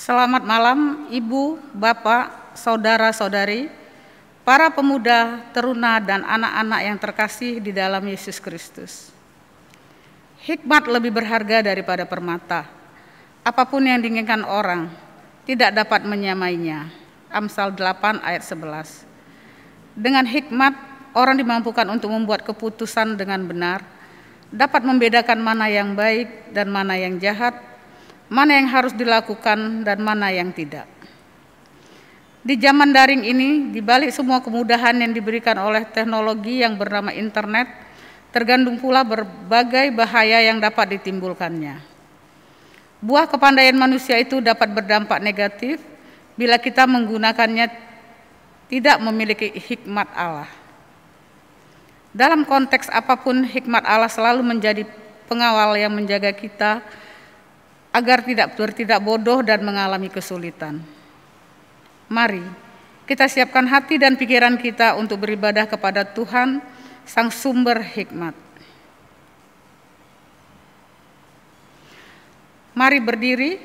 Selamat malam Ibu, Bapak, Saudara-saudari, para pemuda, teruna, dan anak-anak yang terkasih di dalam Yesus Kristus. Hikmat lebih berharga daripada permata. Apapun yang diinginkan orang tidak dapat menyamainya. Amsal 8 ayat 11. Dengan hikmat, orang dimampukan untuk membuat keputusan dengan benar, dapat membedakan mana yang baik dan mana yang jahat, mana yang harus dilakukan dan mana yang tidak. Di zaman daring ini, di balik semua kemudahan yang diberikan oleh teknologi yang bernama internet, tergandung pula berbagai bahaya yang dapat ditimbulkannya. Buah kepandaian manusia itu dapat berdampak negatif bila kita menggunakannya tidak memiliki hikmat Allah. Dalam konteks apapun, hikmat Allah selalu menjadi pengawal yang menjaga kita agar tidak bertindak bodoh dan mengalami kesulitan. Mari kita siapkan hati dan pikiran kita untuk beribadah kepada Tuhan, Sang Sumber Hikmat. Mari berdiri,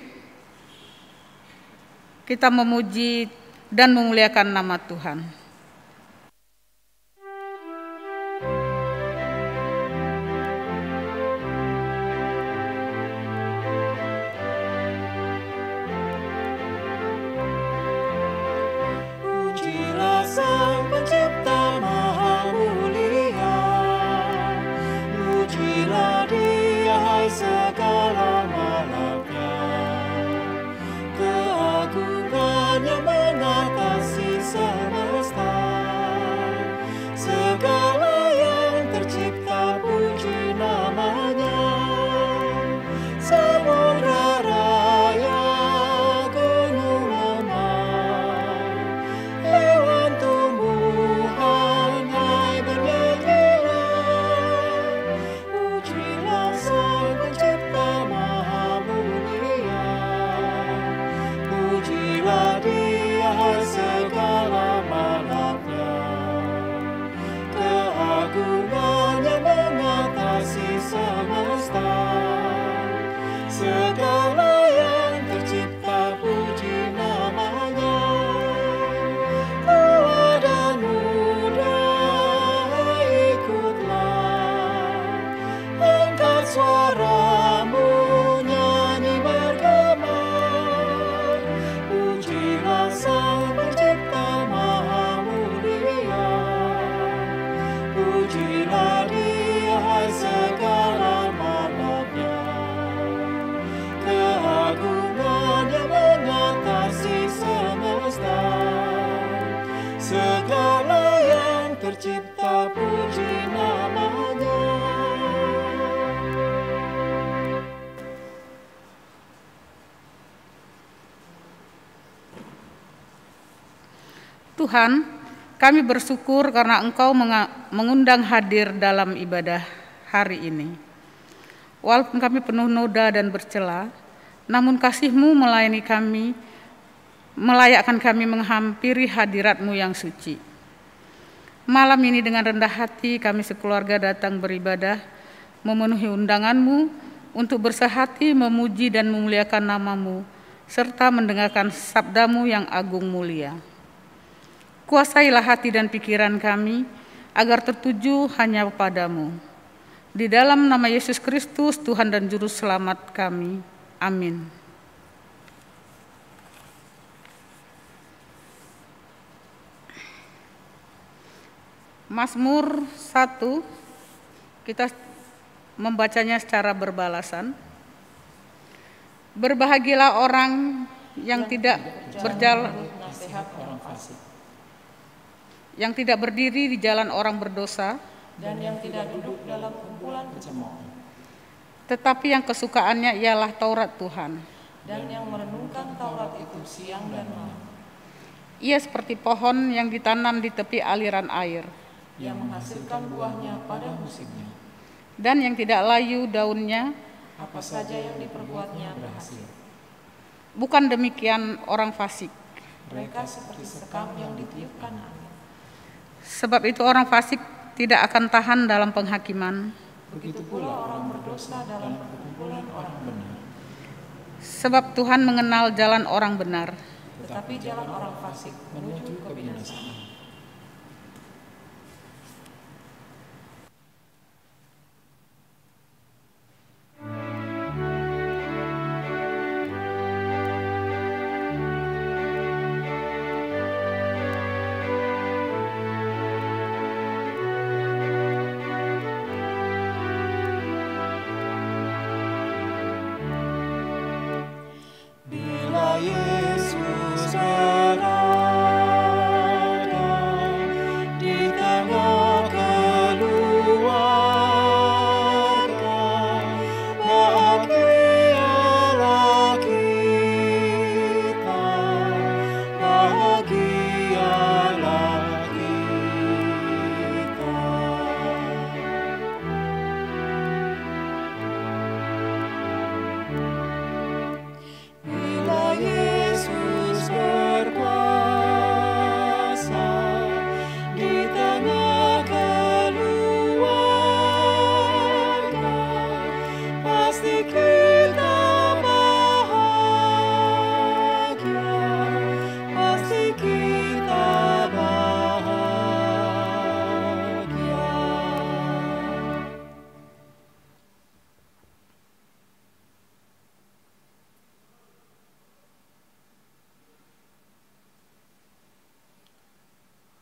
kita memuji dan memuliakan nama Tuhan. Tuhan, kami bersyukur karena Engkau mengundang hadir dalam ibadah hari ini. Walaupun kami penuh noda dan bercela, namun kasih-Mu melayani kami, melayakkan kami menghampiri hadirat-Mu yang suci. Malam ini dengan rendah hati kami sekeluarga datang beribadah, memenuhi undangan-Mu untuk bersehati memuji dan memuliakan nama-Mu, serta mendengarkan sabda-Mu yang agung mulia. Kuasailah hati dan pikiran kami agar tertuju hanya padamu. Di dalam nama Yesus Kristus, Tuhan dan Juru Selamat kami. Amin. Mazmur 1, kita membacanya secara berbalasan. Berbahagialah orang yang tidak berjalan, yang tidak berdiri di jalan orang berdosa, dan yang tidak duduk dalam kumpulan pencemooh, tetapi yang kesukaannya ialah Taurat Tuhan, dan yang merenungkan Taurat itu siang dan malam. Ia seperti pohon yang ditanam di tepi aliran air, yang menghasilkan buahnya pada musimnya, dan yang tidak layu daunnya, apa saja yang diperbuatnya berhasil. Bukan demikian orang fasik. Mereka seperti sekam yang ditiupkan angin. Sebab itu orang fasik tidak akan tahan dalam penghakiman. Begitu pula orang berdosa dalam perkumpulan orang benar. Sebab Tuhan mengenal jalan orang benar, tetapi jalan orang fasik menuju kebinasaan. Yesus berada di tengah keluarga, bahagialah kita, bahagialah kita. Bila Yesus berkuasa di tengah keluarga, pasti kita bahagia, pasti kita bahagia.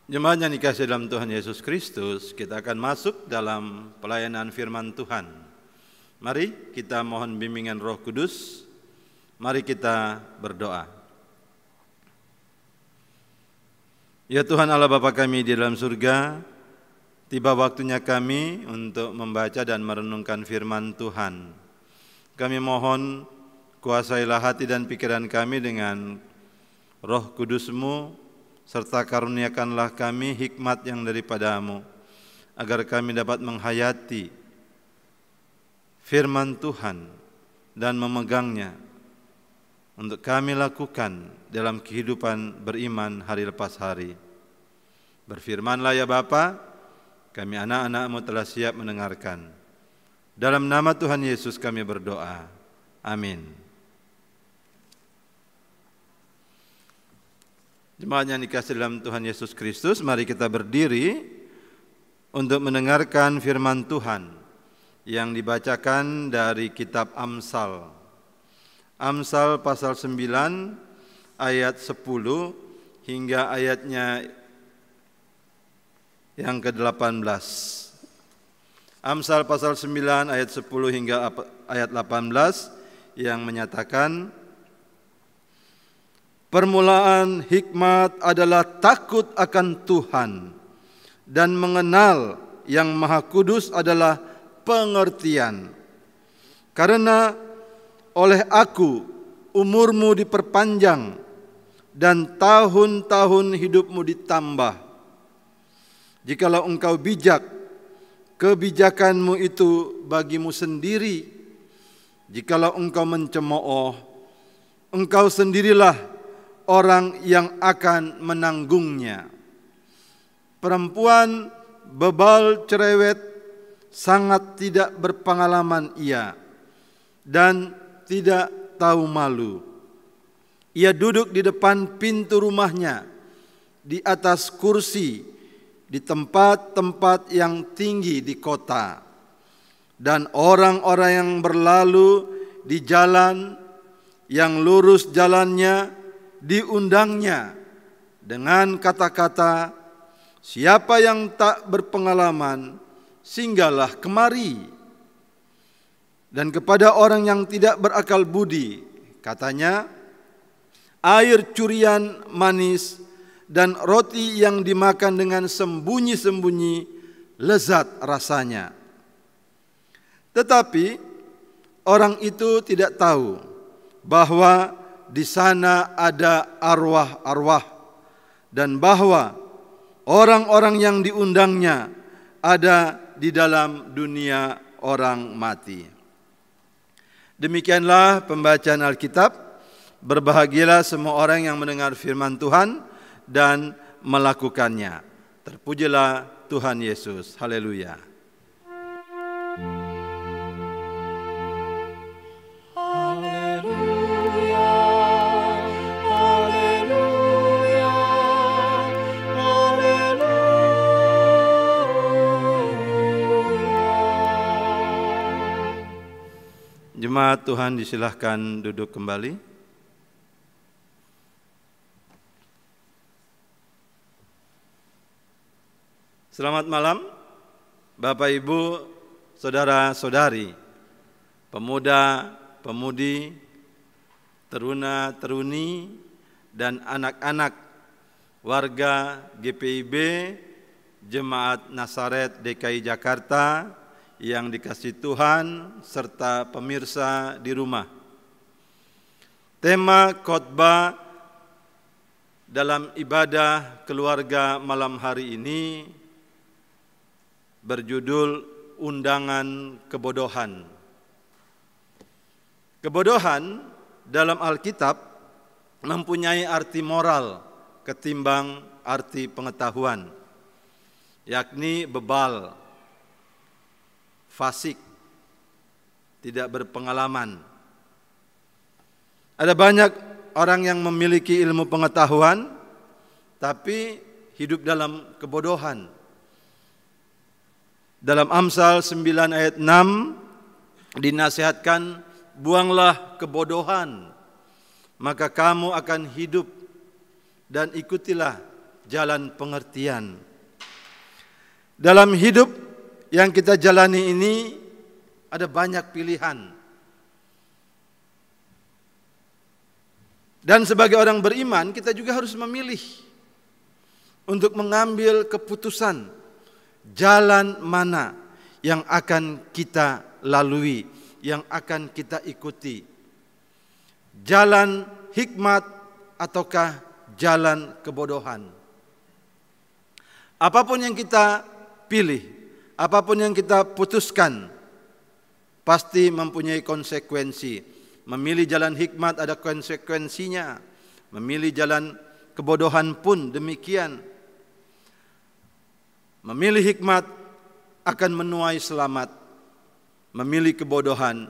Jemaat yang dikasihi dalam Tuhan Yesus Kristus, kita akan masuk dalam pelayanan firman Tuhan. Mari kita mohon bimbingan Roh Kudus. Mari kita berdoa. Ya Tuhan Allah Bapa kami di dalam surga, tiba waktunya kami untuk membaca dan merenungkan firman Tuhan. Kami mohon kuasailah hati dan pikiran kami dengan Roh Kudus-Mu, serta karuniakanlah kami hikmat yang daripada-Mu, agar kami dapat menghayati firman Tuhan dan memegangnya untuk kami lakukan dalam kehidupan beriman hari lepas hari. Berfirmanlah ya Bapa, kami anak-anak-Mu telah siap mendengarkan. Dalam nama Tuhan Yesus kami berdoa. Amin. Jemaat yang dikasihi dalam Tuhan Yesus Kristus, mari kita berdiri untuk mendengarkan firman Tuhan yang dibacakan dari kitab Amsal. Amsal pasal 9 ayat 10 hingga ayatnya yang ke-18. Amsal pasal 9 ayat 10 hingga ayat 18 yang menyatakan, permulaan hikmat adalah takut akan Tuhan, dan mengenal yang Maha Kudus adalah pengertian. Karena oleh aku umurmu diperpanjang dan tahun-tahun hidupmu ditambah. Jikalau engkau bijak, kebijakanmu itu bagimu sendiri. Jikalau engkau mencemooh, engkau sendirilah orang yang akan menanggungnya. Perempuan bebal cerewet sangat tidak berpengalaman ia, dan tidak tahu malu. Ia duduk di depan pintu rumahnya, di atas kursi, di tempat-tempat yang tinggi di kota. Dan orang-orang yang berlalu di jalan yang lurus jalannya diundangnya dengan kata-kata, siapa yang tak berpengalaman, singgahlah kemari. Dan kepada orang yang tidak berakal budi, katanya, air curian manis dan roti yang dimakan dengan sembunyi-sembunyi lezat rasanya. Tetapi orang itu tidak tahu bahwa di sana ada arwah-arwah, dan bahwa orang-orang yang diundangnya ada di dalam dunia orang mati. Demikianlah pembacaan Alkitab. Berbahagialah semua orang yang mendengar firman Tuhan dan melakukannya. Terpujilah Tuhan Yesus. Haleluya. Haleluya. Jemaat Tuhan disilahkan duduk kembali. Selamat malam Bapak Ibu, Saudara-saudari, pemuda, pemudi, teruna-teruni, dan anak-anak warga GPIB Jemaat Nazaret DKI Jakarta yang dikasihi Tuhan serta pemirsa di rumah. Tema khotbah dalam ibadah keluarga malam hari ini berjudul Undangan Kebodohan. Kebodohan dalam Alkitab mempunyai arti moral ketimbang arti pengetahuan, yakni bebal, fasik, tidak berpengalaman. Ada banyak orang yang memiliki ilmu pengetahuan tapi hidup dalam kebodohan. Dalam Amsal 9 ayat 6 dinasihatkan, buanglah kebodohan, maka kamu akan hidup, dan ikutilah jalan pengertian. Dalam hidup yang kita jalani ini ada banyak pilihan. Dan sebagai orang beriman kita juga harus memilih untuk mengambil keputusan jalan mana yang akan kita lalui, yang akan kita ikuti. Jalan hikmat ataukah jalan kebodohan. Apapun yang kita pilih, apapun yang kita putuskan, pasti mempunyai konsekuensi. Memilih jalan hikmat ada konsekuensinya. Memilih jalan kebodohan pun demikian. Memilih hikmat akan menuai selamat. Memilih kebodohan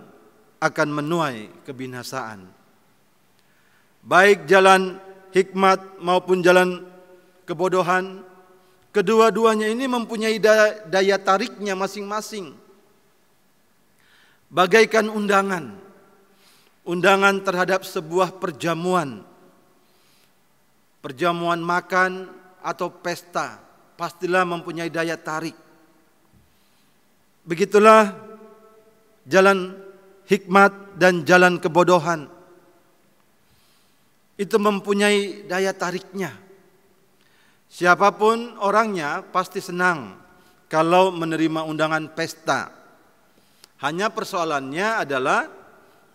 akan menuai kebinasaan. Baik jalan hikmat maupun jalan kebodohan, kedua-duanya ini mempunyai daya tariknya masing-masing. Bagaikan undangan terhadap sebuah perjamuan makan atau pesta, pastilah mempunyai daya tarik. Begitulah jalan hikmat dan jalan kebodohan. Itu mempunyai daya tariknya. Siapapun orangnya pasti senang kalau menerima undangan pesta. Hanya persoalannya adalah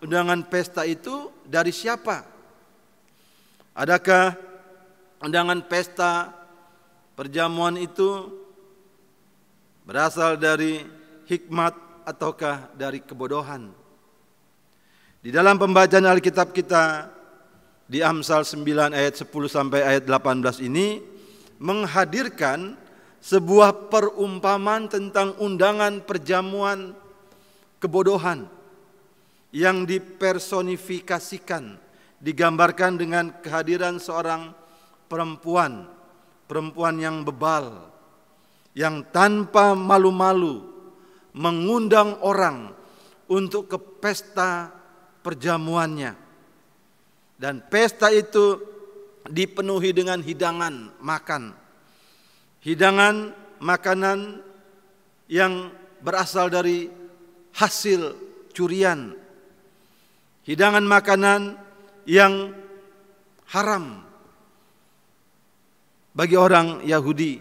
undangan pesta itu dari siapa? Adakah undangan pesta perjamuan itu berasal dari hikmat ataukah dari kebodohan? Di dalam pembacaan Alkitab kita di Amsal 9 ayat 10 sampai ayat 18 ini menghadirkan sebuah perumpamaan tentang undangan perjamuan kebodohan yang dipersonifikasikan, digambarkan dengan kehadiran seorang perempuan yang bebal, yang tanpa malu-malu mengundang orang untuk ke pesta perjamuannya. Dan pesta itu dipenuhi dengan hidangan makan. Hidangan makanan yang berasal dari hasil curian. Hidangan makanan yang haram bagi orang Yahudi.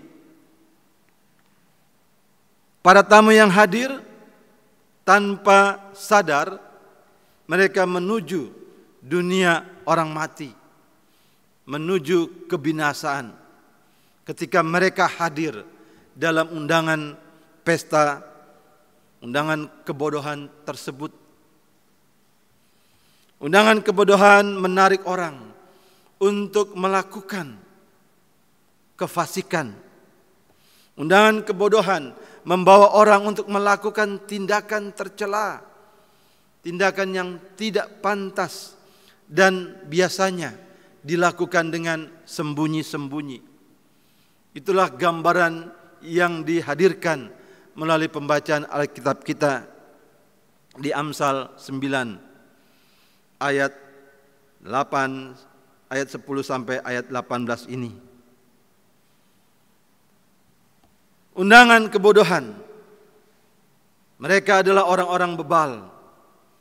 Para tamu yang hadir tanpa sadar mereka menuju dunia orang mati, menuju kebinasaan ketika mereka hadir dalam undangan pesta, undangan kebodohan tersebut. Undangan kebodohan menarik orang untuk melakukan kefasikan. Undangan kebodohan membawa orang untuk melakukan tindakan tercela, tindakan yang tidak pantas dan biasanya dilakukan dengan sembunyi-sembunyi. Itulah gambaran yang dihadirkan melalui pembacaan Alkitab kita. di Amsal 9 ayat 10 sampai ayat 18 ini. Undangan kebodohan. Mereka adalah orang-orang bebal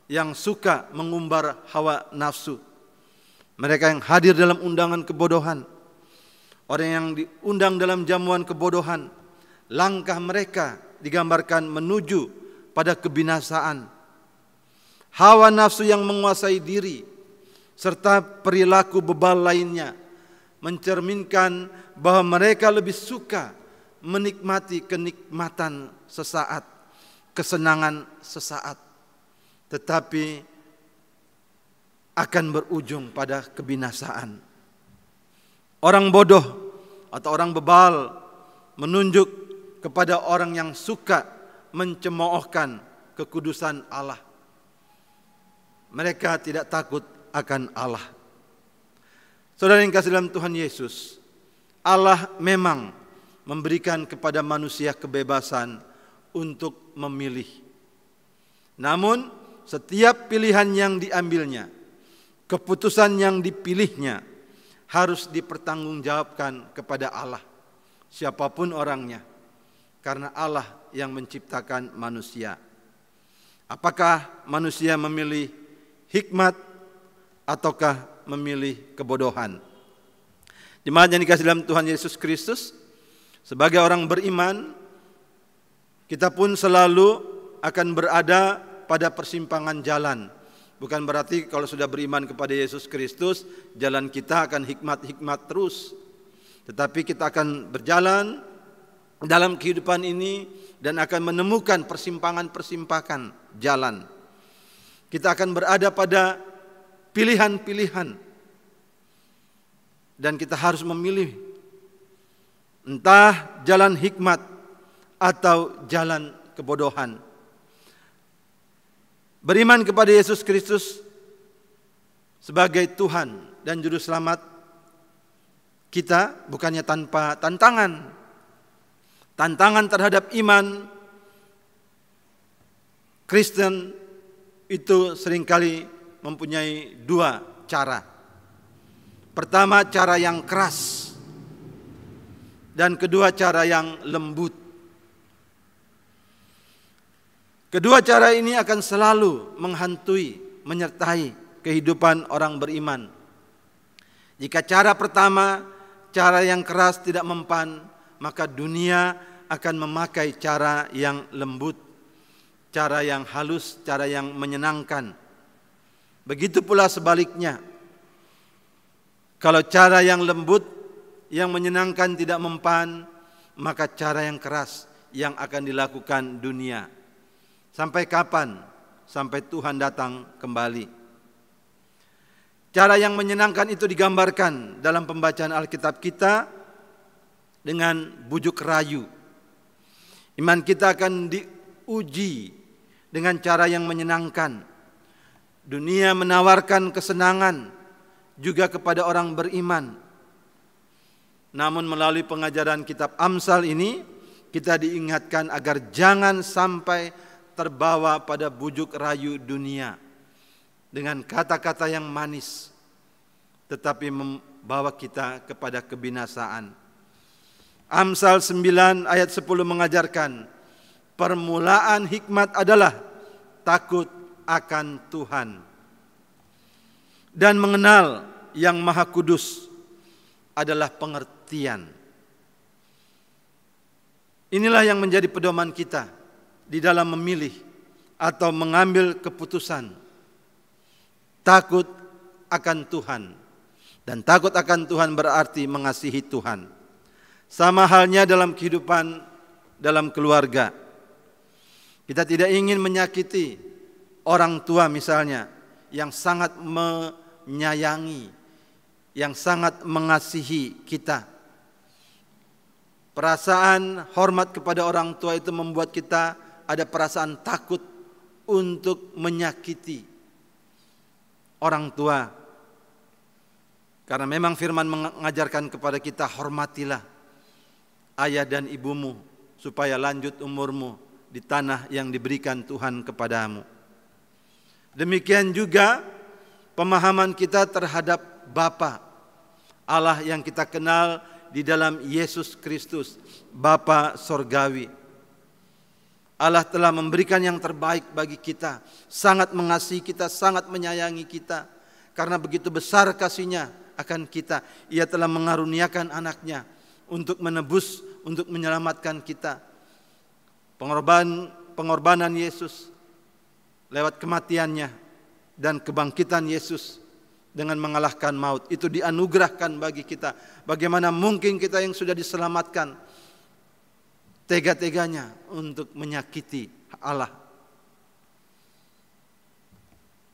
yang suka mengumbar hawa nafsu. Mereka yang hadir dalam undangan kebodohan. Orang yang diundang dalam jamuan kebodohan. Langkah mereka digambarkan menuju pada kebinasaan. Hawa nafsu yang menguasai diri serta perilaku bebal lainnya mencerminkan bahwa mereka lebih suka menikmati kenikmatan sesaat, kesenangan sesaat, tetapi akan berujung pada kebinasaan. Orang bodoh atau orang bebal menunjuk kepada orang yang suka mencemoohkan kekudusan Allah. Mereka tidak takut akan Allah. Saudara yang kasih dalam Tuhan Yesus, Allah memang memberikan kepada manusia kebebasan untuk memilih. Namun setiap pilihan yang diambilnya, keputusan yang dipilihnya harus dipertanggungjawabkan kepada Allah, siapapun orangnya, karena Allah yang menciptakan manusia. Apakah manusia memilih hikmat ataukah memilih kebodohan? Jemaat yang dikasihi dalam Tuhan Yesus Kristus, sebagai orang beriman, kita pun selalu akan berada pada persimpangan jalan. Bukan berarti kalau sudah beriman kepada Yesus Kristus, jalan kita akan hikmat-hikmat terus. Tetapi kita akan berjalan dalam kehidupan ini dan akan menemukan persimpangan-persimpangan jalan. Kita akan berada pada pilihan-pilihan. Dan kita harus memilih entah jalan hikmat atau jalan kebodohan. Beriman kepada Yesus Kristus sebagai Tuhan dan Juru Selamat kita bukannya tanpa tantangan. Tantangan terhadap iman Kristen itu seringkali mempunyai dua cara. Pertama, cara yang keras, dan kedua, cara yang lembut. Kedua cara ini akan selalu menghantui, menyertai kehidupan orang beriman. Jika cara pertama, cara yang keras tidak mempan, maka dunia akan memakai cara yang lembut, cara yang halus, cara yang menyenangkan. Begitu pula sebaliknya. Kalau cara yang lembut, yang menyenangkan tidak mempan, maka cara yang keras yang akan dilakukan dunia. Sampai kapan? Sampai Tuhan datang kembali. Cara yang menyenangkan itu digambarkan dalam pembacaan Alkitab kita dengan bujuk rayu. Iman kita akan diuji dengan cara yang menyenangkan. Dunia menawarkan kesenangan juga kepada orang beriman. Namun melalui pengajaran kitab Amsal ini, kita diingatkan agar jangan sampai terbawa pada bujuk rayu dunia dengan kata-kata yang manis, tetapi membawa kita kepada kebinasaan. Amsal 9 ayat 10 mengajarkan, permulaan hikmat adalah takut akan Tuhan dan mengenal yang Maha Kudus adalah pengertian. Inilah yang menjadi pedoman kita di dalam memilih atau mengambil keputusan. Takut akan Tuhan, dan takut akan Tuhan berarti mengasihi Tuhan. Sama halnya dalam kehidupan dalam keluarga. Kita tidak ingin menyakiti orang tua misalnya yang sangat menyayangi, yang sangat mengasihi kita. Perasaan hormat kepada orang tua itu membuat kita ada perasaan takut untuk menyakiti orang tua. Karena memang firman mengajarkan kepada kita, hormatilah ayah dan ibumu supaya lanjut umurmu di tanah yang diberikan Tuhan kepadamu. Demikian juga pemahaman kita terhadap Bapa, Allah yang kita kenal di dalam Yesus Kristus, Bapa Sorgawi. Allah telah memberikan yang terbaik bagi kita, sangat mengasihi kita, sangat menyayangi kita. Karena begitu besar kasih-Nya akan kita, Ia telah mengaruniakan anaknya untuk menebus, untuk menyelamatkan kita. Pengorbanan Yesus lewat kematiannya dan kebangkitan Yesus dengan mengalahkan maut itu dianugerahkan bagi kita. Bagaimana mungkin kita yang sudah diselamatkan tega-teganya untuk menyakiti Allah?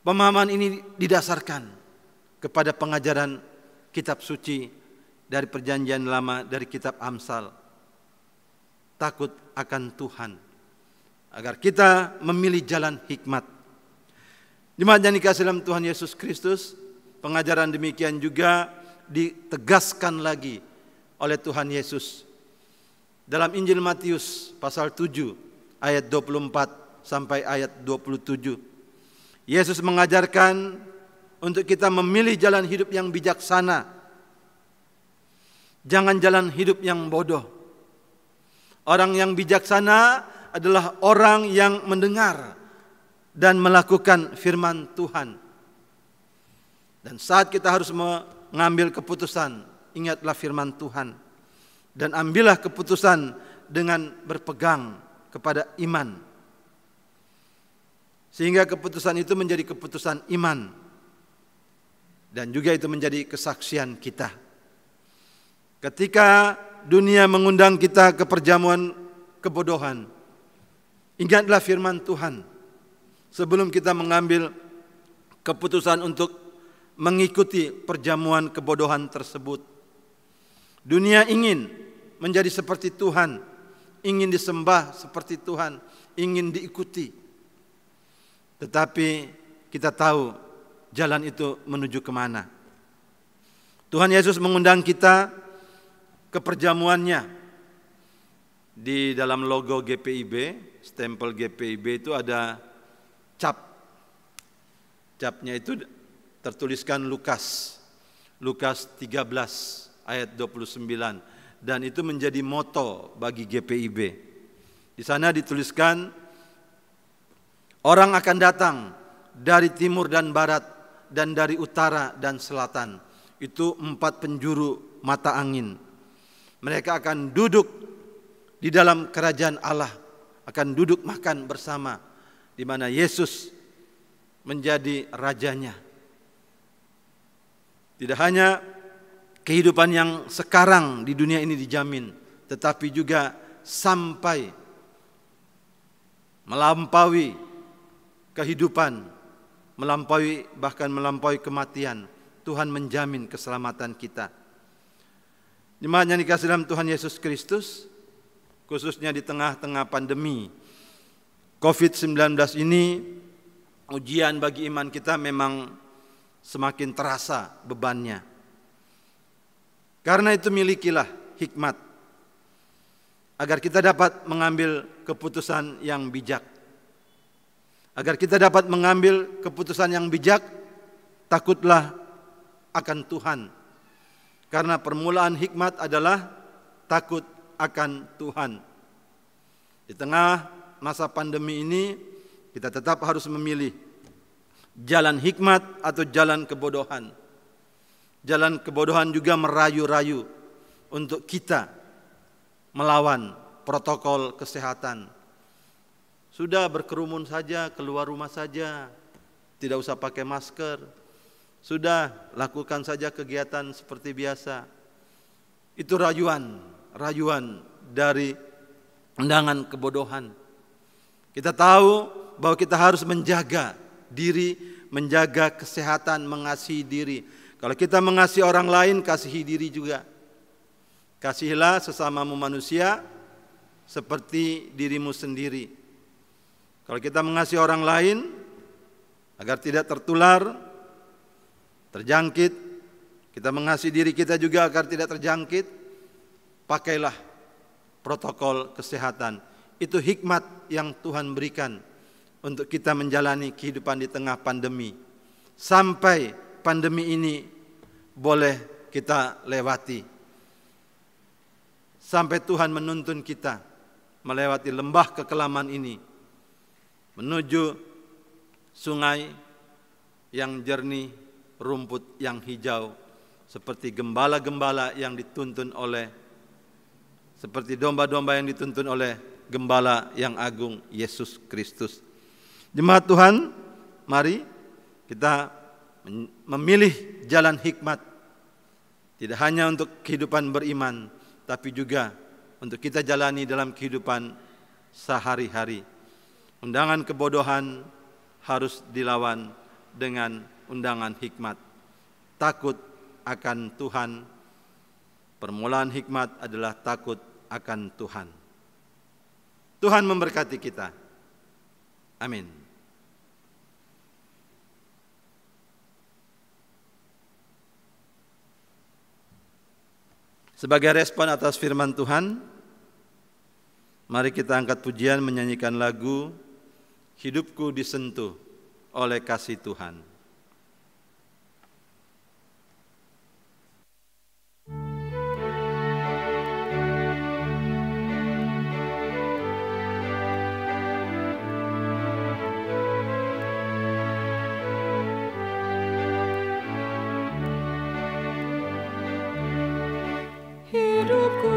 Pemahaman ini didasarkan kepada pengajaran kitab suci dari Perjanjian Lama, dari kitab Amsal. Takut akan Tuhan, agar kita memilih jalan hikmat. Jemaat yang dikasihi dalam Tuhan Yesus Kristus, pengajaran demikian juga ditegaskan lagi oleh Tuhan Yesus dalam Injil Matius pasal 7 ayat 24 sampai ayat 27. Yesus mengajarkan untuk kita memilih jalan hidup yang bijaksana, jangan jalan hidup yang bodoh. Orang yang bijaksana adalah orang yang mendengar dan melakukan firman Tuhan. Dan saat kita harus mengambil keputusan, ingatlah firman Tuhan. Dan ambillah keputusan dengan berpegang kepada iman. Sehingga keputusan itu menjadi keputusan iman. Dan juga itu menjadi kesaksian kita. Ketika dunia mengundang kita ke perjamuan kebodohan, ingatlah firman Tuhan sebelum kita mengambil keputusan untuk mengikuti perjamuan kebodohan tersebut. Dunia ingin menjadi seperti Tuhan, ingin disembah seperti Tuhan, ingin diikuti. Tetapi kita tahu jalan itu menuju kemana. Tuhan Yesus mengundang kita ke perjamuannya. Di dalam logo GPIB, stempel GPIB itu ada cap. Capnya itu tertuliskan Lukas 13 ayat 29, dan itu menjadi moto bagi GPIB. Di sana dituliskan, orang akan datang dari timur dan barat dan dari utara dan selatan. Itu 4 penjuru mata angin. Mereka akan duduk di dalam kerajaan Allah, akan duduk makan bersama, di mana Yesus menjadi rajanya. Tidak hanya kehidupan yang sekarang di dunia ini dijamin, tetapi juga sampai melampaui kehidupan, bahkan melampaui kematian, Tuhan menjamin keselamatan kita. Jemaat yang dikasihi dalam Tuhan Yesus Kristus, khususnya di tengah-tengah pandemi COVID-19 ini, ujian bagi iman kita memang semakin terasa bebannya. Karena itu milikilah hikmat, agar kita dapat mengambil keputusan yang bijak. Agar kita dapat mengambil keputusan yang bijak, takutlah akan Tuhan. Karena permulaan hikmat adalah takut akan Tuhan. Di tengah masa pandemi ini, kita tetap harus memilih jalan hikmat atau jalan kebodohan. Jalan kebodohan juga merayu-rayu untuk kita melawan protokol kesehatan. Sudah berkerumun saja, keluar rumah saja, tidak usah pakai masker. Sudah lakukan saja kegiatan seperti biasa. Itu rayuan dari undangan kebodohan. Kita tahu bahwa kita harus menjaga diri, menjaga kesehatan, mengasihi diri. Kalau kita mengasihi orang lain, kasihi diri juga. Kasihilah sesamamu manusia seperti dirimu sendiri. Kalau kita mengasihi orang lain agar tidak tertular, terjangkit, kita mengasihi diri kita juga agar tidak terjangkit, pakailah protokol kesehatan. Itu hikmat yang Tuhan berikan untuk kita menjalani kehidupan di tengah pandemi, sampai pandemi ini boleh kita lewati, sampai Tuhan menuntun kita melewati lembah kekelaman ini, menuju sungai yang jernih, rumput yang hijau, seperti gembala-gembala yang dituntun oleh, seperti domba-domba yang dituntun oleh Gembala yang agung, Yesus Kristus. Jemaat Tuhan, mari kita memilih jalan hikmat, tidak hanya untuk kehidupan beriman, tapi juga untuk kita jalani dalam kehidupan sehari-hari. Undangan kebodohan harus dilawan dengan undangan hikmat. Takut akan Tuhan, permulaan hikmat adalah takut akan Tuhan. Tuhan memberkati kita. Amin. Sebagai respon atas firman Tuhan, mari kita angkat pujian menyanyikan lagu Hidupku Disentuh oleh Kasih Tuhan. Hidupku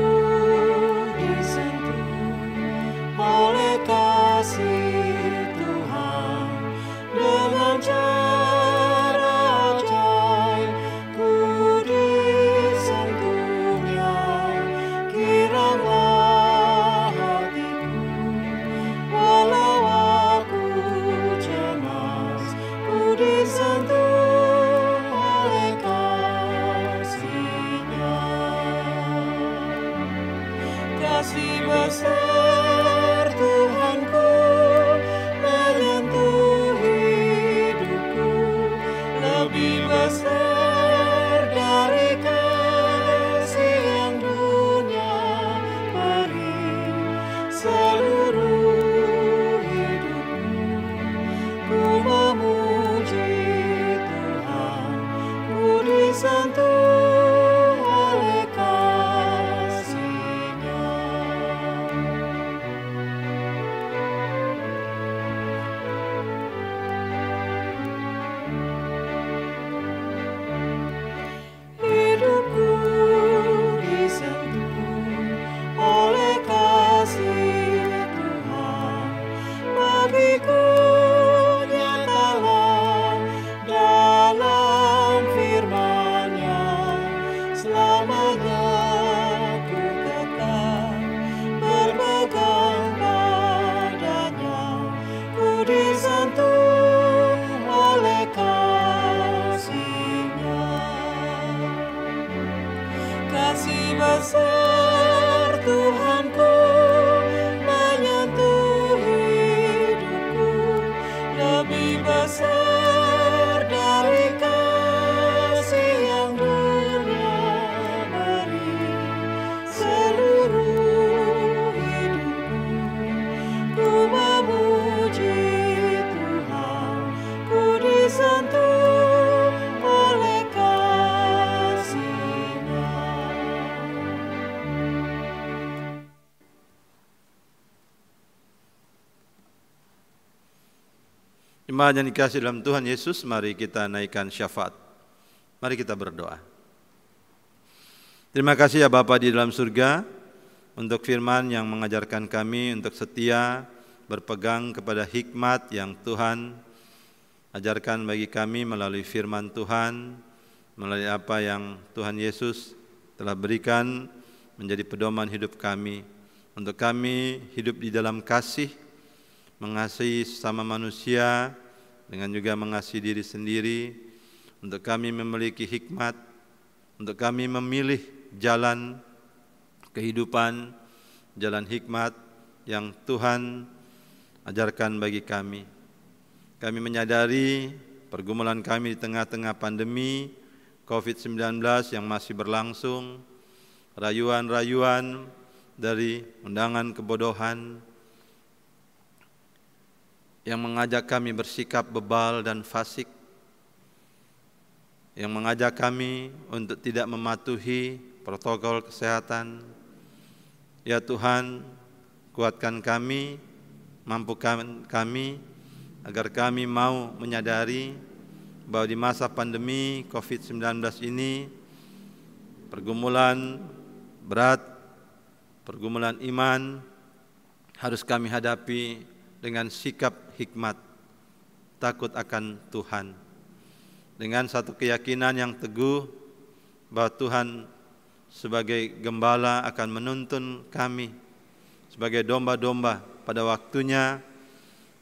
disentuh oleh kasih Tuhan, dengan cara ajaib ku disentuhnya. Kiranya hatiku, walau aku cemas, ku disentuh oleh kasih-Nya. Kasih besar Tuhanku menyentuh hidupku, lebih besar dari kasih yang dunia beri. Seluruh hidupku ku memuji Tuhan, ku disentuh oleh kasih-Nya. Hidupku disentuh oleh kasih Tuhan, bagiku nyatalah dalam firman-Nya. Selamanya ku tetap berpegang padanya, ku disentuh oleh kasih-Nya. Kasih besar Tuhanku menyentuh hidupku, lebih besar dari kasih yang dunia beri. Seluruh hidupku ku memuji Tuhan, ku disentuh oleh kasih-Nya. Jemaat yang dikasihi dalam Tuhan Yesus, mari kita naikkan syafaat. Mari kita berdoa. Terima kasih ya Bapa di dalam surga, untuk firman yang mengajarkan kami untuk setia berpegang kepada hikmat yang Tuhan ajarkan bagi kami melalui firman Tuhan, melalui apa yang Tuhan Yesus telah berikan menjadi pedoman hidup kami. Untuk kami hidup di dalam kasih, mengasihi sesama manusia dengan juga mengasihi diri sendiri. Untuk kami memiliki hikmat, untuk kami memilih jalan kehidupan, jalan hikmat yang Tuhan ajarkan bagi kami. Kami menyadari pergumulan kami di tengah-tengah pandemi COVID-19 yang masih berlangsung, rayuan-rayuan dari undangan kebodohan, yang mengajak kami bersikap bebal dan fasik, yang mengajak kami untuk tidak mematuhi protokol kesehatan. Ya Tuhan, kuatkan kami, mampukan kami, agar kami mau menyadari bahwa di masa pandemi COVID-19 ini, pergumulan berat, pergumulan iman harus kami hadapi dengan sikap hikmat, takut akan Tuhan, dengan satu keyakinan yang teguh bahwa Tuhan sebagai gembala akan menuntun kami sebagai domba-domba pada waktunya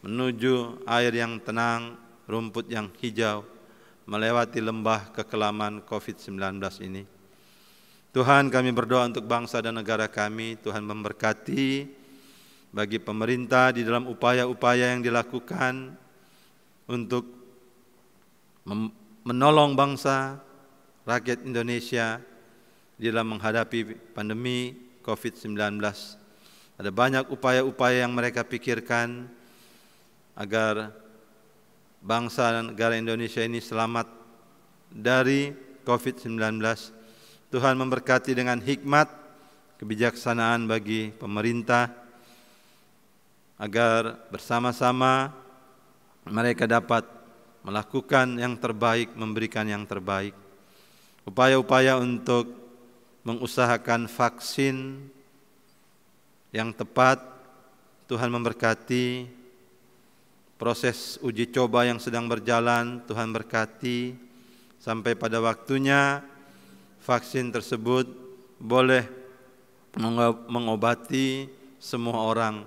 menuju air yang tenang, rumput yang hijau, melewati lembah kekelaman COVID-19 ini. Tuhan, kami berdoa untuk bangsa dan negara kami. Tuhan memberkati bagi pemerintah di dalam upaya-upaya yang dilakukan untuk menolong bangsa, rakyat Indonesia di dalam menghadapi pandemi COVID-19. Ada banyak upaya-upaya yang mereka pikirkan agar bangsa dan negara Indonesia ini selamat dari COVID-19. Tuhan memberkati dengan hikmat, kebijaksanaan bagi pemerintah, agar bersama-sama mereka dapat melakukan yang terbaik, memberikan yang terbaik. Upaya-upaya untuk mengusahakan vaksin yang tepat, Tuhan memberkati. Proses uji coba yang sedang berjalan, Tuhan berkati sampai pada waktunya vaksin tersebut boleh mengobati semua orang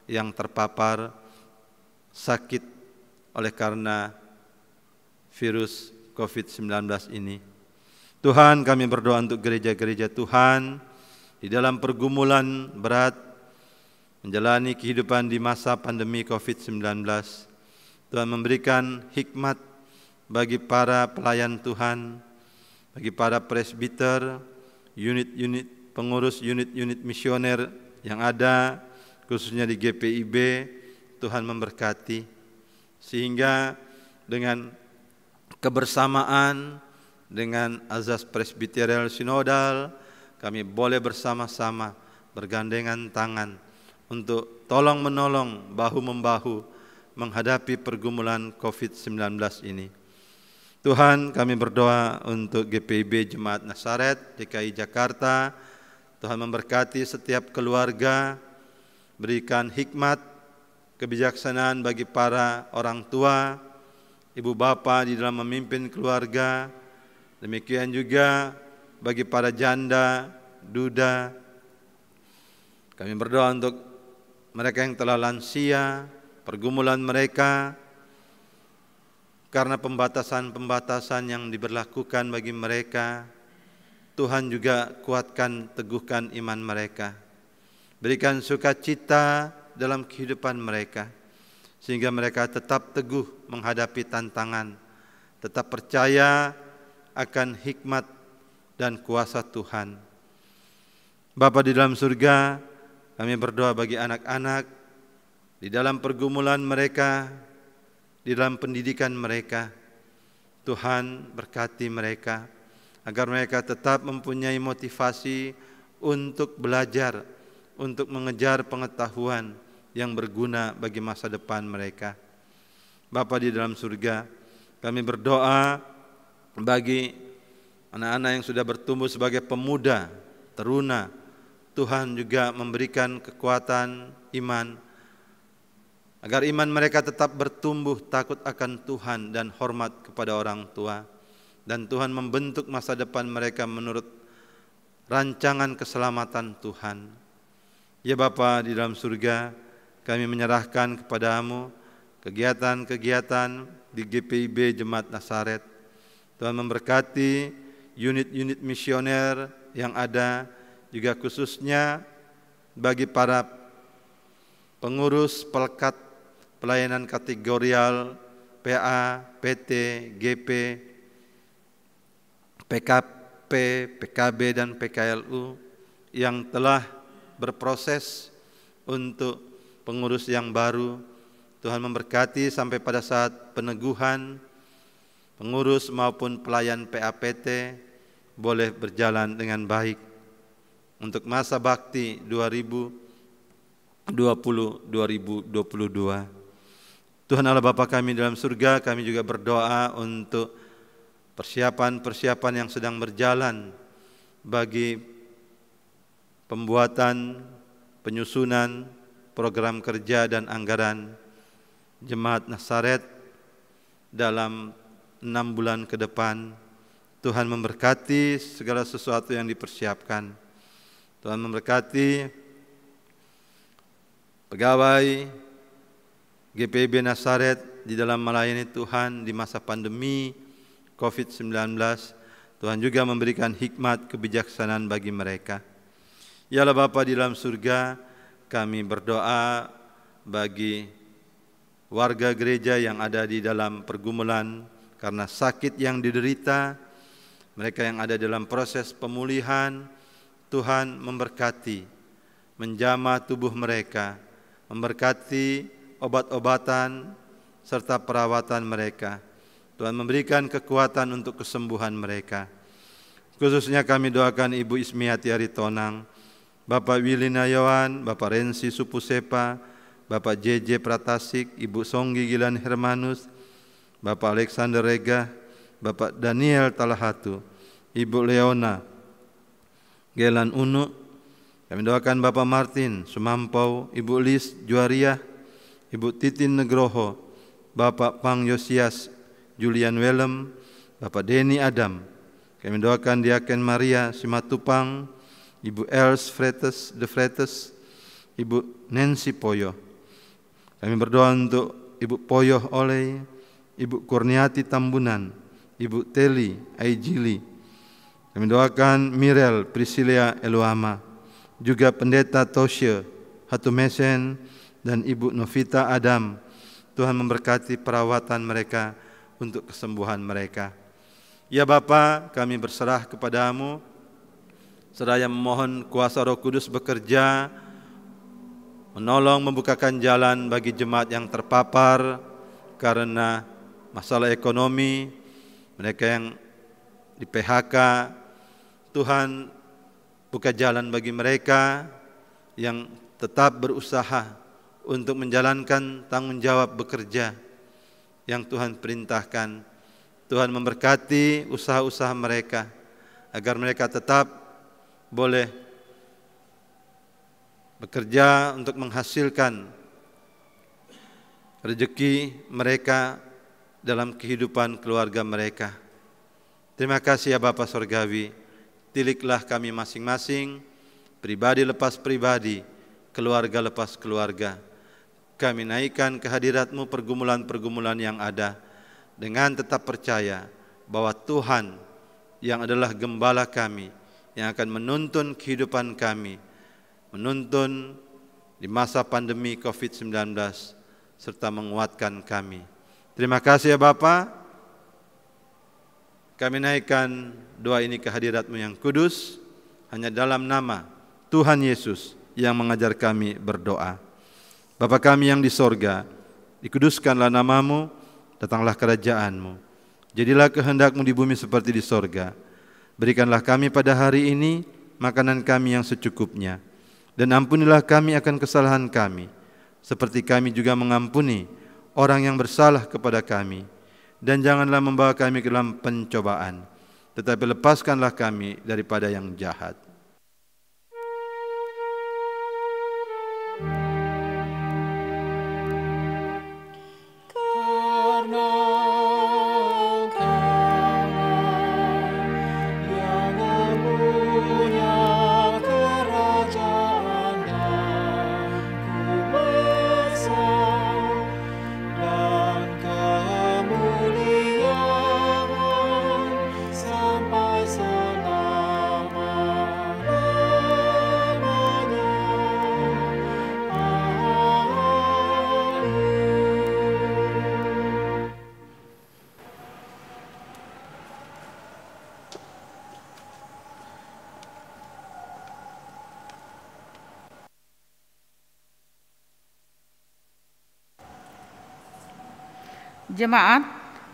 yang terpapar sakit oleh karena virus COVID-19 ini. Tuhan, kami berdoa untuk gereja-gereja Tuhan di dalam pergumulan berat menjalani kehidupan di masa pandemi COVID-19. Tuhan memberikan hikmat bagi para pelayan Tuhan, bagi para presbiter, pengurus unit-unit misioner yang ada, khususnya di GPIB. Tuhan memberkati, sehingga dengan kebersamaan, dengan azas presbiterial sinodal, kami boleh bersama-sama bergandengan tangan untuk tolong-menolong, bahu-membahu menghadapi pergumulan COVID-19 ini. Tuhan, kami berdoa untuk GPIB Jemaat Nasaret DKI Jakarta. Tuhan memberkati setiap keluarga, berikan hikmat, kebijaksanaan bagi para orang tua, ibu bapa di dalam memimpin keluarga. Demikian juga bagi para janda, duda. Kami berdoa untuk mereka yang telah lansia, pergumulan mereka karena pembatasan-pembatasan yang diberlakukan bagi mereka. Tuhan juga kuatkan, teguhkan iman mereka. Berikan sukacita dalam kehidupan mereka, sehingga mereka tetap teguh menghadapi tantangan, tetap percaya akan hikmat dan kuasa Tuhan. Bapa di dalam surga, kami berdoa bagi anak-anak di dalam pergumulan mereka, di dalam pendidikan mereka. Tuhan berkati mereka, agar mereka tetap mempunyai motivasi untuk belajar, untuk mengejar pengetahuan yang berguna bagi masa depan mereka. Bapa di dalam surga, kami berdoa bagi anak-anak yang sudah bertumbuh sebagai pemuda, teruna. Tuhan juga memberikan kekuatan iman, agar iman mereka tetap bertumbuh takut akan Tuhan dan hormat kepada orang tua. Dan Tuhan membentuk masa depan mereka menurut rancangan keselamatan Tuhan. Ya Bapa di dalam surga, kami menyerahkan kepadamu kegiatan-kegiatan di GPIB Jemaat Nasaret. Tuhan memberkati unit-unit misioner yang ada, juga khususnya bagi para pengurus pelekat pelayanan kategorial PA, PT, GP, PKP, PKB, dan PKLU yang telah berproses untuk pengurus yang baru. Tuhan memberkati sampai pada saat peneguhan, pengurus maupun pelayan PAPT boleh berjalan dengan baik untuk masa bakti 2020-2022. Tuhan Allah Bapa kami dalam surga, kami juga berdoa untuk persiapan-persiapan yang sedang berjalan bagi pembuatan, penyusunan program kerja dan anggaran Jemaat Nasaret dalam 6 bulan ke depan. Tuhan memberkati segala sesuatu yang dipersiapkan. Tuhan memberkati pegawai GPIB Nasaret di dalam melayani Tuhan di masa pandemi COVID-19. Tuhan juga memberikan hikmat kebijaksanaan bagi mereka. Ya Allah Bapa di dalam surga, kami berdoa bagi warga gereja yang ada di dalam pergumulan karena sakit yang diderita, mereka yang ada dalam proses pemulihan. Tuhan memberkati, menjamah tubuh mereka, memberkati obat-obatan serta perawatan mereka. Tuhan memberikan kekuatan untuk kesembuhan mereka. Khususnya kami doakan Ibu Ismiati Aritonang, Bapak Willy Nayawan, Bapak Rensi Supusepa, Bapak JJ Pratasik, Ibu Songgi Gilan Hermanus, Bapak Alexander Rega, Bapak Daniel Talahatu, Ibu Leona Gelan Unu. Kami doakan Bapak Martin Sumampau, Ibu Lis Juariah, Ibu Titin Negroho, Bapak Pang Yosias Julian Welem, Bapak Denny Adam. Kami doakan Diaken Maria Simatupang, Ibu Els Fretes de Fretes, Ibu Nancy Poyo. Kami berdoa untuk Ibu Poyoh Oleh, Ibu Kurniati Tambunan, Ibu Teli Aijili. Kami doakan Mirel Priscilia Eluama, juga Pendeta Tosye Hatumesen dan Ibu Novita Adam. Tuhan memberkati perawatan mereka untuk kesembuhan mereka. Ya Bapa, kami berserah kepadamu, seraya memohon kuasa Roh Kudus bekerja, menolong membukakan jalan bagi jemaat yang terpapar karena masalah ekonomi, mereka yang di PHK. Tuhan buka jalan bagi mereka yang tetap berusaha untuk menjalankan tanggung jawab bekerja yang Tuhan perintahkan. Tuhan memberkati usaha-usaha mereka agar mereka tetap boleh bekerja untuk menghasilkan rezeki mereka dalam kehidupan keluarga mereka. Terima kasih ya Bapa Sorgawi, tiliklah kami masing-masing, pribadi lepas pribadi, keluarga lepas keluarga. Kami naikkan kehadirat-Mu pergumulan-pergumulan yang ada, dengan tetap percaya bahwa Tuhan yang adalah gembala kami, yang akan menuntun kehidupan kami, menuntun di masa pandemi COVID-19 serta menguatkan kami. Terima kasih ya Bapa. Kami naikkan doa ini ke hadirat-Mu yang kudus, hanya dalam nama Tuhan Yesus yang mengajar kami berdoa. Bapa kami yang di sorga, dikuduskanlah nama-Mu, datanglah kerajaan-Mu. Jadilah kehendak-Mu di bumi seperti di sorga. Berikanlah kami pada hari ini makanan kami yang secukupnya. Dan ampunilah kami akan kesalahan kami, seperti kami juga mengampuni orang yang bersalah kepada kami. Dan janganlah membawa kami ke dalam pencobaan, tetapi lepaskanlah kami daripada yang jahat. Sampai selama Jemaat,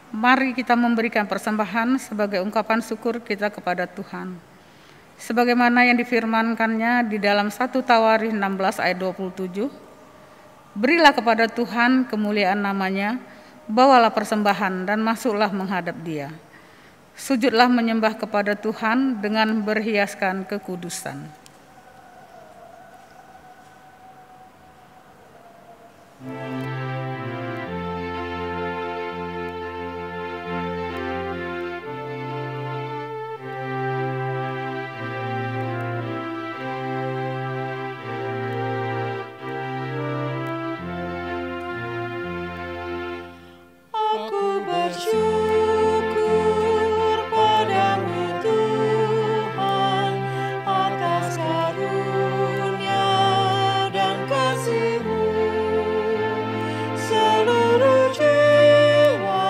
mari kita memberikan persembahan sebagai ungkapan syukur kita kepada Tuhan. Sebagaimana yang difirmankannya di dalam 1 Tawarikh 16 ayat 27, berilah kepada Tuhan kemuliaan namanya, bawalah persembahan dan masuklah menghadap Dia. Sujudlah menyembah kepada Tuhan dengan berhiaskan kekudusan. Aku bersyukur padamu Tuhan atas karunia dan kasih-Mu. Seluruh jiwa,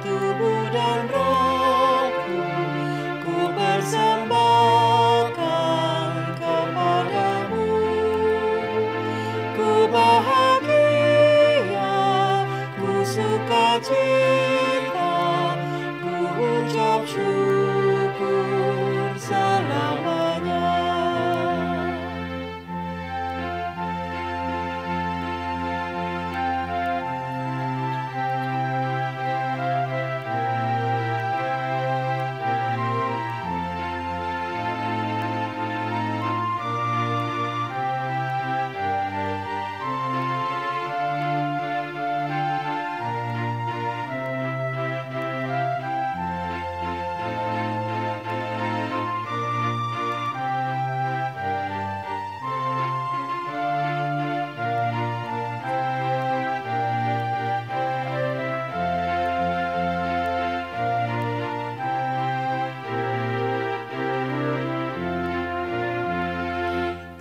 tubuh dan rohku, ku persembahkan kepadamu. Ku bahagia, ku sukacita, ku ucap syukur selamanya.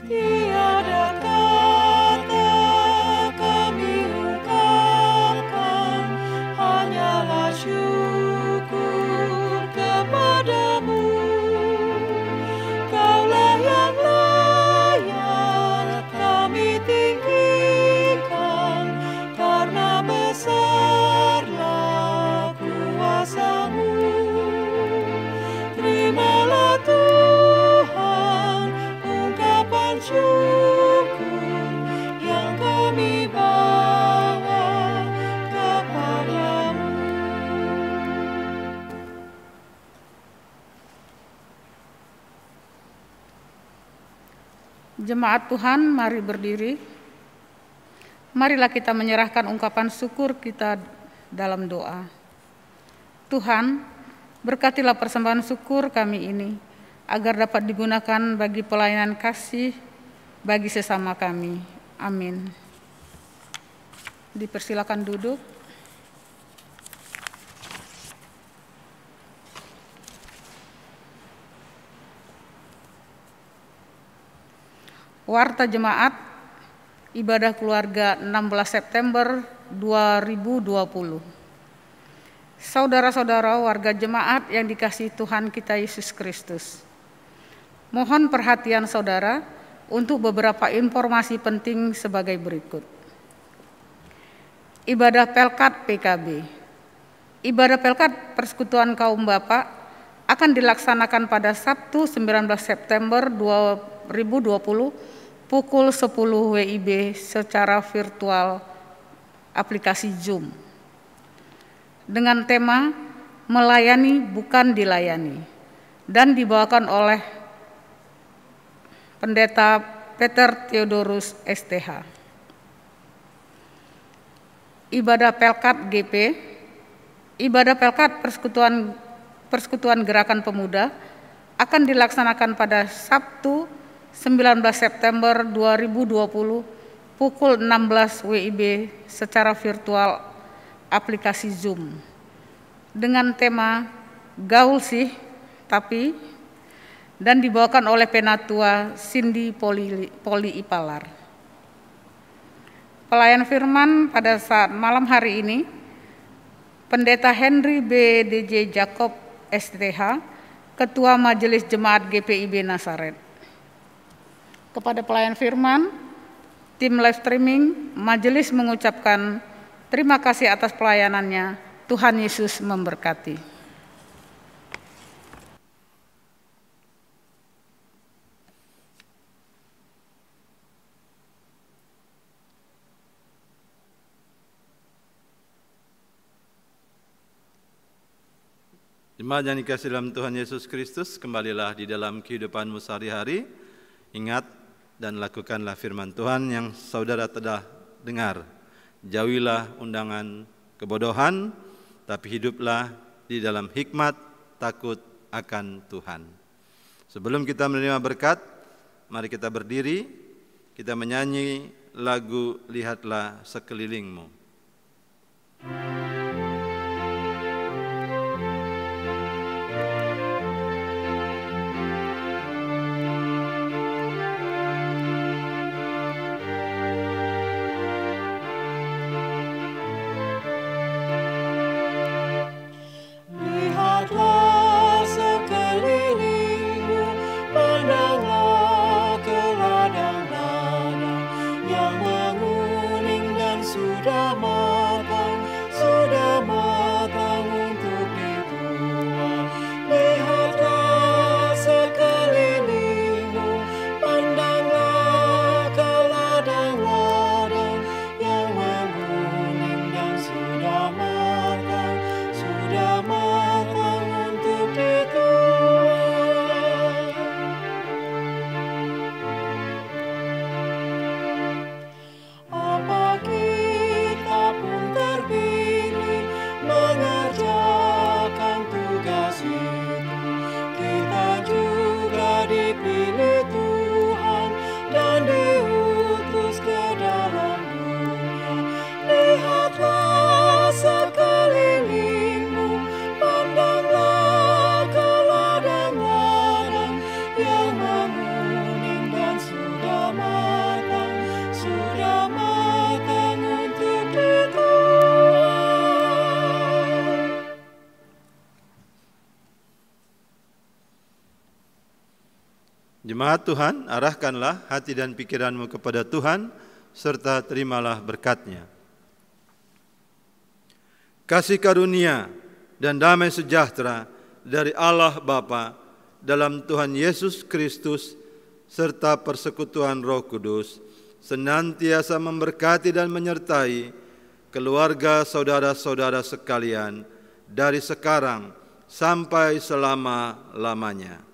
Tiada kata kami ungkapkan, hanyalah syukur kepadamu. Kaulah yang layak kami tinggikan, karena besarlah kuasa-Mu. Terimalah Tuhan ungkapan syukur yang kami bawa kepadamu. Jemaat Tuhan, mari berdiri. Marilah kita menyerahkan ungkapan syukur kita dalam doa. Tuhan, berkatilah persembahan syukur kami ini, agar dapat digunakan bagi pelayanan kasih bagi sesama kami. Amin. Dipersilakan duduk. Warta Jemaat Ibadah Keluarga 16 September 2020. Saudara-saudara warga jemaat yang dikasihi Tuhan kita Yesus Kristus, mohon perhatian saudara untuk beberapa informasi penting sebagai berikut. Ibadah Pelkat PKB. Ibadah Pelkat Persekutuan Kaum Bapak akan dilaksanakan pada Sabtu 19 September 2020 pukul 10 WIB secara virtual aplikasi Zoom dengan tema Melayani Bukan Dilayani dan dibawakan oleh Pendeta Peter Theodorus STH. Ibadah Pelkat GP. Ibadah Pelkat Persekutuan Gerakan Pemuda akan dilaksanakan pada Sabtu 19 September 2020 pukul 16 WIB secara virtual aplikasi Zoom dengan tema Gaul sih tapi dan dibawakan oleh Penatua Cindy Poli Ipalar. Pelayan firman pada saat malam hari ini Pendeta Henry B. DJ Jacob STH, Ketua Majelis Jemaat GPIB Nazaret. Kepada pelayan firman, tim live streaming, majelis mengucapkan Terima kasih atas pelayanannya. Tuhan Yesus memberkati. Jemaat yang dikasihi dalam Tuhan Yesus Kristus, kembalilah di dalam kehidupanmu sehari-hari. Ingat dan lakukanlah firman Tuhan yang saudara telah dengar. Jauhilah undangan kebodohan, tapi hiduplah di dalam hikmat takut akan Tuhan. Sebelum kita menerima berkat, mari kita berdiri, kita menyanyi lagu Lihatlah Sekelilingmu. Jemaat Tuhan, arahkanlah hati dan pikiranmu kepada Tuhan, serta terimalah berkat-Nya. Kasih karunia dan damai sejahtera dari Allah Bapa dalam Tuhan Yesus Kristus, serta persekutuan Roh Kudus, senantiasa memberkati dan menyertai keluarga saudara-saudara sekalian, dari sekarang sampai selama-lamanya.